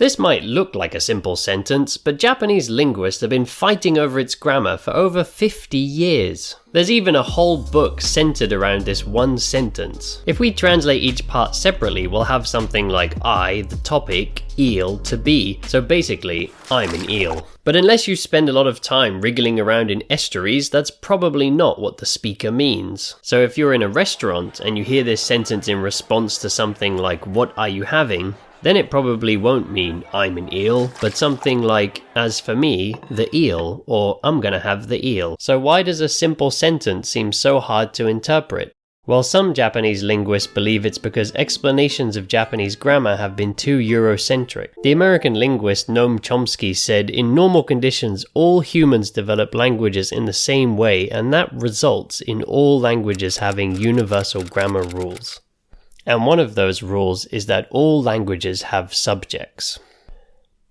This might look like a simple sentence, but Japanese linguists have been fighting over its grammar for over 50 years. There's even a whole book centered around this one sentence. If we translate each part separately, we'll have something like I, the topic, eel, to be. So basically, I'm an eel. But unless you spend a lot of time wriggling around in estuaries, that's probably not what the speaker means. So if you're in a restaurant and you hear this sentence in response to something like, what are you having? Then it probably won't mean I'm an eel, but something like, as for me, the eel, or I'm gonna have the eel. So why does a simple sentence seem so hard to interpret? Well, some Japanese linguists believe it's because explanations of Japanese grammar have been too Eurocentric. The American linguist Noam Chomsky said, in normal conditions, all humans develop languages in the same way, and that results in all languages having universal grammar rules. And one of those rules is that all languages have subjects.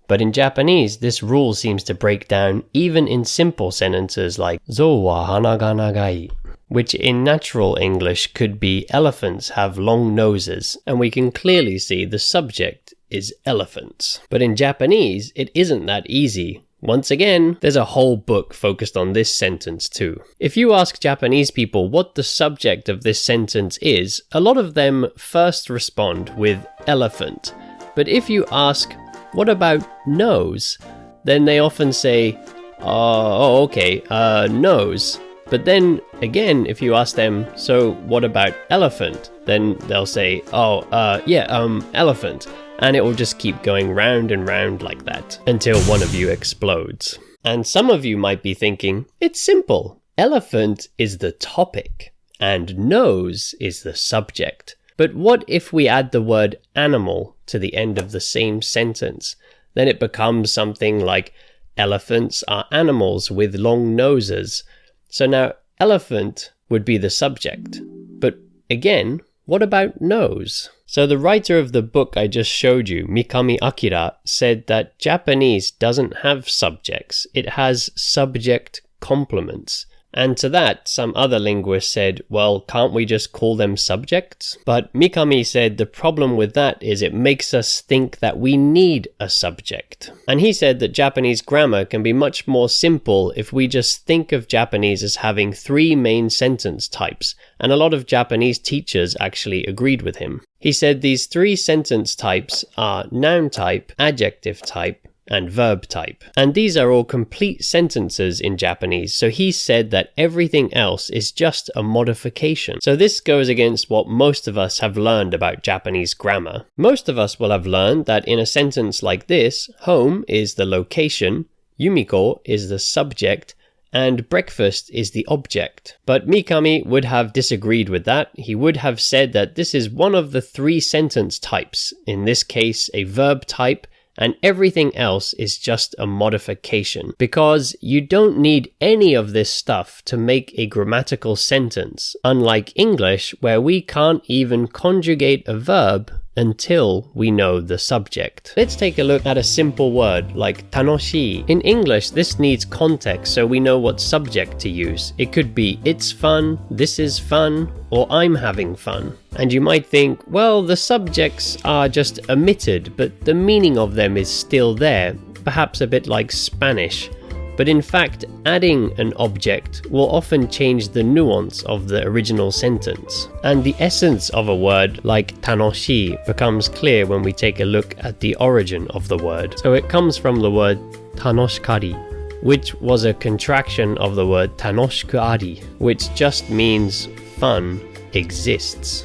But in Japanese, this rule seems to break down even in simple sentences like "Zou wa hana ga nagai," which in natural English could be elephants have long noses, and we can clearly see the subject is elephants. But in Japanese, it isn't that easy. Once again, there's a whole book focused on this sentence too. If you ask Japanese people what the subject of this sentence is, a lot of them first respond with elephant. But if you ask, what about nose? Then they often say, nose. But then again, if you ask them, so what about elephant? Then they'll say, elephant. And it will just keep going round and round like that until one of you explodes. And some of you might be thinking, it's simple. Elephant is the topic and nose is the subject. But what if we add the word animal to the end of the same sentence? Then it becomes something like elephants are animals with long noses. So now elephant would be the subject. But again, what about nose? So the writer of the book I just showed you, Mikami Akira, said that Japanese doesn't have subjects. It has subject complements. And to that, some other linguists said, well, can't we just call them subjects? But Mikami said the problem with that is it makes us think that we need a subject. And he said that Japanese grammar can be much more simple if we just think of Japanese as having 3 main sentence types. And a lot of Japanese teachers actually agreed with him. He said these 3 sentence types are noun type, adjective type, and verb type. And these are all complete sentences in Japanese, so he said that everything else is just a modification. So this goes against what most of us have learned about Japanese grammar. Most of us will have learned that in a sentence like this, home is the location, Yumiko is the subject, and breakfast is the object. But Mikami would have disagreed with that. He would have said that this is one of the 3 sentence types, in this case a verb type, and everything else is just a modification, because you don't need any of this stuff to make a grammatical sentence, unlike English where we can't even conjugate a verb until we know the subject. Let's take a look at a simple word like tanoshii. In English, this needs context so we know what subject to use. It could be it's fun, this is fun, or I'm having fun. And you might think, well, the subjects are just omitted, but the meaning of them is still there, perhaps a bit like Spanish. But in fact, adding an object will often change the nuance of the original sentence. And the essence of a word like tanoshii becomes clear when we take a look at the origin of the word. So it comes from the word tanoshikari, which was a contraction of the word tanoshiku-ari, which just means fun exists.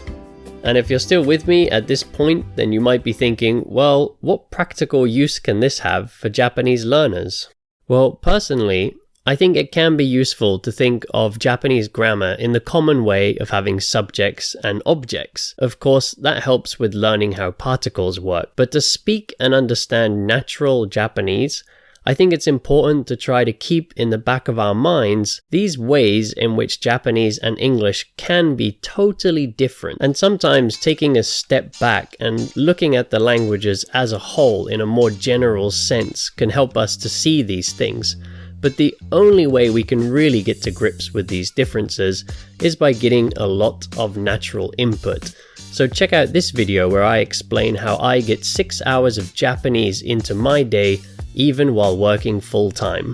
And if you're still with me at this point, then you might be thinking, well, what practical use can this have for Japanese learners? Well, personally, I think it can be useful to think of Japanese grammar in the common way of having subjects and objects. Of course, that helps with learning how particles work. But to speak and understand natural Japanese, I think it's important to try to keep in the back of our minds these ways in which Japanese and English can be totally different. And sometimes taking a step back and looking at the languages as a whole in a more general sense can help us to see these things. But the only way we can really get to grips with these differences is by getting a lot of natural input. So check out this video where I explain how I get 6 hours of Japanese into my day even while working full-time.